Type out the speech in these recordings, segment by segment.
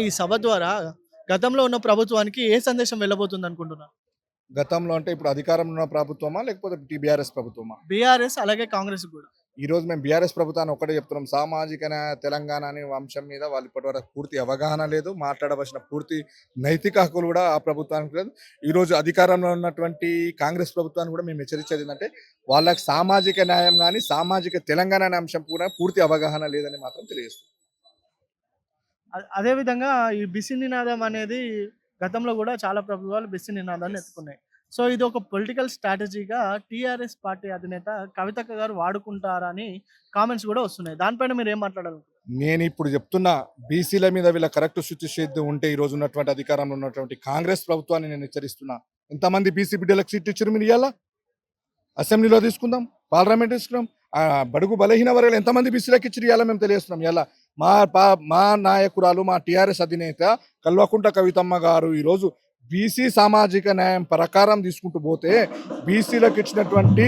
ఈ సభ ద్వారా గతంలో ఉన్న ప్రభుత్వానికి ఏ సందేశం వెళ్ళబోతుంది అనుకుంటున్నారు? గతంలో అంటే ఇప్పుడు అధికారంలో ఉన్న ప్రభుత్వమా? లేకపోతే బీఆర్ఎస్ ప్రభుత్వమా? బీఆర్ఎస్ అలాగే కాంగ్రెస్ కూడా. ఈరోజు మేము బీఆర్ఎస్ ప్రభుత్వాన్ని ఒకటే చెప్తున్నాం. సామాజిక తెలంగాణ అనే అంశం మీద వాళ్ళు ఇప్పటివరకు పూర్తి అవగాహన లేదు. మాట్లాడవలసిన పూర్తి నైతిక హక్కులు కూడా ఆ ప్రభుత్వానికి లేదు. ఈరోజు అధికారంలో ఉన్నటువంటి కాంగ్రెస్ ప్రభుత్వాన్ని కూడా మేము హెచ్చరించేది ఏంటంటే వాళ్ళకి సామాజిక న్యాయం కానీ సామాజిక తెలంగాణ అనే అంశం కూడా పూర్తి అవగాహన లేదని మాత్రం తెలియజేస్తుంది. అదే విధంగా ఈ బిసి నినాదం అనేది గతంలో కూడా చాలా ప్రభుత్వాలు బిసి నినాదాన్ని ఎత్తుకున్నాయి. సో ఇది ఒక పొలిటికల్ స్ట్రాటజీగా టీఆర్ఎస్ పార్టీ అధినేత కవితక్క గారు వాడుకుంటారని కామెంట్స్ కూడా వస్తున్నాయి. దానిపైన మీరు ఏం మాట్లాడాలి? నేను ఇప్పుడు చెప్తున్నా, బీసీల మీద వీళ్ళ కరెక్ట్ శుద్ధి ఉంటే ఈ రోజు ఉన్నటువంటి అధికారంలో ఉన్నటువంటి కాంగ్రెస్ ప్రభుత్వాన్ని నేను హెచ్చరిస్తున్నా. ఎంతమంది బీసీ బిడ్డలకు సీట్ ఇచ్చారు మీరు? ఇవాళ అసెంబ్లీలో తీసుకుందాం, పార్లమెంట్ తీసుకుందాం, బడుగు బలహీన వర్గాలు ఎంతమంది బీసీలకు ఇచ్చారు ఇవాళ మేము తెలియజేస్తున్నాం. ఇలా మా నాయకురాలు, మా టీఆర్ఎస్ అధినేత కల్వకుంట్ల కవితమ్మ గారు ఈరోజు బీసీ సామాజిక న్యాయం ప్రకారం తీసుకుంటూ పోతే బీసీలకు ఇచ్చినటువంటి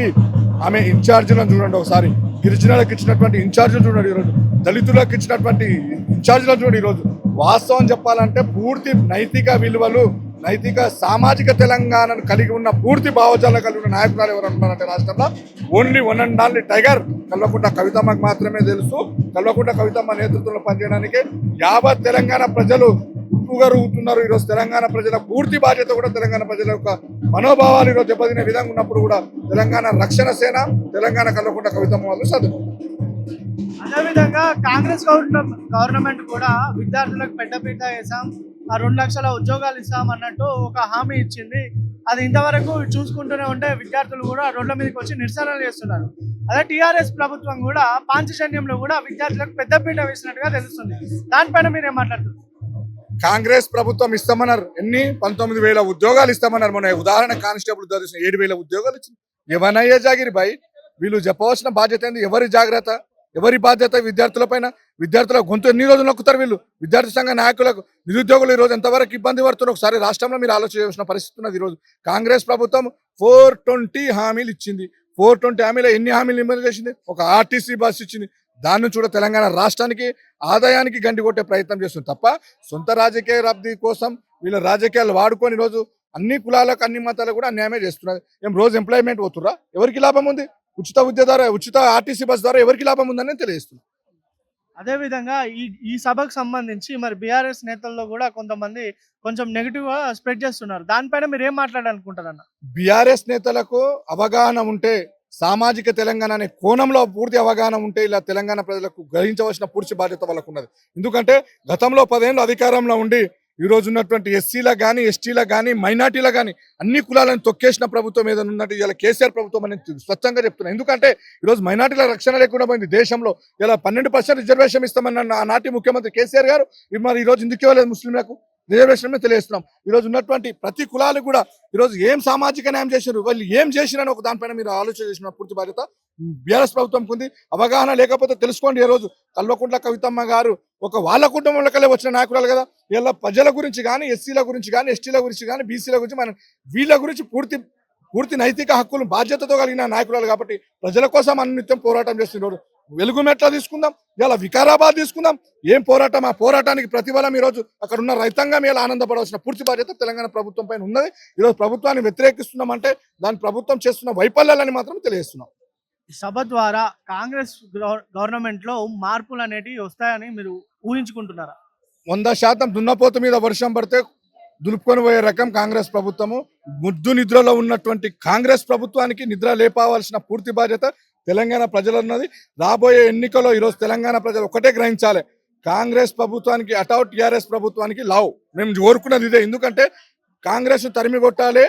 ఆమె ఇన్ఛార్జీలను చూడండి ఒకసారి, గిరిజనులకు ఇచ్చినటువంటి ఇన్ఛార్జీలు చూడండి, ఈరోజు దళితులకు ఇచ్చినటువంటి ఇన్ఛార్జీలను చూడండి. ఈరోజు వాస్తవం చెప్పాలంటే పూర్తి నైతిక విలువలు, నైతిక సామాజిక తెలంగాణను కలిగి ఉన్న పూర్తి భావజాలను కలిగి ఉన్న నాయకురాలు ఎవరు అంటున్నారంటే రాష్ట్రంలో only one and only tiger Kalvakuntla కవితమ్మకు మాత్రమే తెలుసు. కల్వకుంట్ల కవితమ్మ నేతృత్వంలో పనిచేయడానికి యావత్ తెలంగాణ ప్రజలు ఉప్పుగరుగుతున్నారు. ఈరోజు తెలంగాణ ప్రజల పూర్తి బాధ్యత కూడా తెలంగాణ ప్రజల యొక్క మనోభావాలు ఈరోజు దెబ్బతినే విధంగా ఉన్నప్పుడు కూడా తెలంగాణ రక్షణ సేన, తెలంగాణ కల్వకుంట్ల కవితమ్మ వాళ్ళు చదువు. అదేవిధంగా కాంగ్రెస్ గవర్నమెంట్ కూడా విద్యార్థులకు పెద్దపీట వేసాం, 2 లక్షల ఉద్యోగాలు ఇస్తాం అన్నట్టు ఒక హామీ ఇచ్చింది. అది ఇంతవరకు చూసుకుంటూనే ఉంటే విద్యార్థులు కూడా రోడ్ల మీదకి వచ్చి నిరసనలు చేస్తున్నారు. అదే టీఆర్ఎస్ ప్రభుత్వం కూడా పాంచజన్యంలో కూడా విద్యార్థులకు పెద్దపీట వేసినట్టుగా తెలుస్తుంది. దానిపైన మీరు ఏం మాట్లాడుతున్నారు? కాంగ్రెస్ ప్రభుత్వం ఇస్తామన్నారు, 19,000 ఉద్యోగాలు ఇస్తామన్నారు. మన ఉదాహరణ కానిస్టేబుల్ 7,000 ఉద్యోగాలు ఇచ్చింది. ఎవరయ్యే జాగిరి బాయ్? వీళ్ళు చెప్పవలసిన బాధ్యత ఏంది? ఎవరి జాగ్రత్త, ఎవరి బాధ్యత? విద్యార్థుల పైన. విద్యార్థుల గొంతు ఎన్ని రోజులు నొక్కుతారు వీళ్ళు? విద్యార్థి సంఘ నాయకులకు, నిరుద్యోగులు ఈరోజు ఎంతవరకు ఇబ్బంది పడుతున్నారు ఒకసారి రాష్ట్రంలో మీరు ఆలోచించాల్సిన పరిస్థితి ఉన్నది. ఈరోజు కాంగ్రెస్ ప్రభుత్వం 420 హామీలు ఇచ్చింది. 420 హామీలో ఎన్ని హామీలు ఇంప్లిమెంట్ చేసింది? ఒక ఆర్టీసీ బస్సు ఇచ్చింది. దాన్ని కూడా తెలంగాణ రాష్ట్రానికి ఆదాయానికి గండి కొట్టే ప్రయత్నం చేస్తుంది తప్ప సొంత రాజకీయ లబ్ధి కోసం వీళ్ళ రాజకీయాలు వాడుకొని ఈరోజు అన్ని కులాలకు, అన్ని మతాలకు కూడా అన్యాయమే చేస్తున్నారు. ఏం రోజు ఎంప్లాయ్మెంట్ పోతుర్రా? ఎవరికి లాభం ఉంది? ఉచిత విద్య ద్వారా, ఉచిత ఆర్టీసీ బస్ ద్వారా ఎవరికి లాభం ఉందని తెలియజేస్తుంది. అదేవిధంగా ఈ సభకు సంబంధించి మరి బీఆర్ఎస్ నేతల్లో కూడా కొంతమంది కొంచెం నెగిటివ్ గా స్ప్రెడ్ చేస్తున్నారు. దానిపైన మీరు ఏం మాట్లాడాలనుకుంటారన్న? బీఆర్ఎస్ నేతలకు అవగాహన ఉంటే, సామాజిక తెలంగాణ అనే కోణంలో పూర్తి అవగాహన ఉంటే ఇలా తెలంగాణ ప్రజలకు గ్రహించవలసిన పూర్తి బాధ్యత వాళ్ళకు ఉన్నది. ఎందుకంటే గతంలో 10 ఏళ్ళు అధికారంలో ఉండి ఈరోజు ఉన్నటువంటి ఎస్సీలకు కానీ, ఎస్టీలకు కానీ, మైనార్టీలకు కానీ అన్ని కులాలను తొక్కేసిన ప్రభుత్వం ఏదైనా ఉన్నట్టు ఇలా కేసీఆర్ ప్రభుత్వం అనేది స్వచ్ఛంగా చెప్తున్నాను. ఎందుకంటే ఈరోజు మైనార్టీల రక్షణ లేకుండా పోయింది దేశంలో. ఇలా 12% రిజర్వేషన్ ఇస్తామన్న నాటి ముఖ్యమంత్రి కేసీఆర్ గారు మరి ఈరోజు ఎందుకు ఇవ్వలేదు ముస్లింలకు రిజర్వేషన్? తెలియజేస్తున్నాం. ఈరోజు ఉన్నటువంటి ప్రతి కులాలు కూడా ఈరోజు ఏం సామాజిక న్యాయం చేశారు, వాళ్ళు ఏం చేసిరని ఒక దానిపైన మీరు ఆలోచన చేసిన పూర్తి బాధ్యత బీఆర్ఎస్ ప్రభుత్వంకి ఉంది. అవగాహన లేకపోతే తెలుసుకోండి. ఈ రోజు కల్వకుంట్ల కవితమ్మ గారు ఒక వాళ్ళ కుటుంబంలోకెళ్ళి వచ్చిన నాయకురాలు కదా. ఇలా ప్రజల గురించి కానీ, ఎస్సీల గురించి కానీ, ఎస్టీల గురించి కానీ, బీసీల గురించి, మనం వీళ్ళ గురించి పూర్తి నైతిక హక్కులు బాధ్యతతో కలిగిన నాయకురాలు కాబట్టి ప్రజల కోసం అన్నిత్యం పోరాటం చేస్తున్నారు. వెలుగుమెట్ల తీసుకుందాం, ఇలా వికారాబాద్ తీసుకుందాం. ఏం పోరాటం? ఆ పోరాటానికి ప్రతిఫలం ఈరోజు అక్కడ ఉన్న రైతాంగం ఇలా ఆనందపడాల్సిన పూర్తి బాధ్యత తెలంగాణ ప్రభుత్వం పైన ఉన్నది. ఈరోజు ప్రభుత్వాన్ని వ్యతిరేకిస్తున్నామంటే దాని ప్రభుత్వం చేస్తున్న వైఫల్యాలని మాత్రం తెలియజేస్తున్నాం. ఈ సభ ద్వారా కాంగ్రెస్ గవర్నమెంట్ లో మార్పులు అనేటివి వస్తాయని మీరు ఊహించుకుంటున్నారా? 100% దున్నపోతు మీద వర్షం పడితే దులుపుకొని పోయే రకం కాంగ్రెస్ ప్రభుత్వము. ముద్దు నిద్రలో ఉన్నటువంటి కాంగ్రెస్ ప్రభుత్వానికి నిద్ర లేపాల్సిన పూర్తి బాధ్యత తెలంగాణ ప్రజలు ఉన్నది. రాబోయే ఎన్నికల్లో ఈరోజు తెలంగాణ ప్రజలు ఒకటే గ్రహించాలి, కాంగ్రెస్ ప్రభుత్వానికి అటౌట్ టీఆర్ఎస్ ప్రభుత్వానికి లావు. మేము కోరుకున్నది ఇదే. ఎందుకంటే కాంగ్రెస్ తరిమి కొట్టాలి,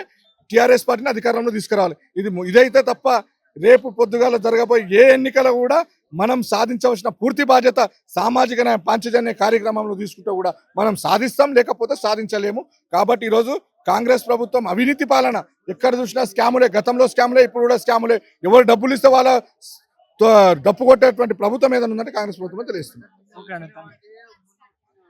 టీఆర్ఎస్ పార్టీని అధికారంలో తీసుకురావాలి. ఇదైతే తప్ప రేపు పొద్దుగాల జరగబోయే ఏ ఎన్నికలు కూడా మనం సాధించవలసిన పూర్తి బాధ్యత సామాజిక న్యాయ పాంచజన్య కార్యక్రమంలో తీసుకుంటే కూడా మనం సాధిస్తాం, లేకపోతే సాధించలేము. కాబట్టి ఈరోజు కాంగ్రెస్ ప్రభుత్వం అవినీతి పాలన, ఎక్కడ చూసినా స్కాములే. గతంలో స్కాములే, ఇప్పుడు కూడా స్కాములే. ఎవరు డబ్బులు ఇస్తే వాళ్ళ డప్పు కొట్టేటువంటి ప్రభుత్వం ఏదైనా ఉందంటే కాంగ్రెస్ ప్రభుత్వం తెలియజేస్తుంది. ఓకే.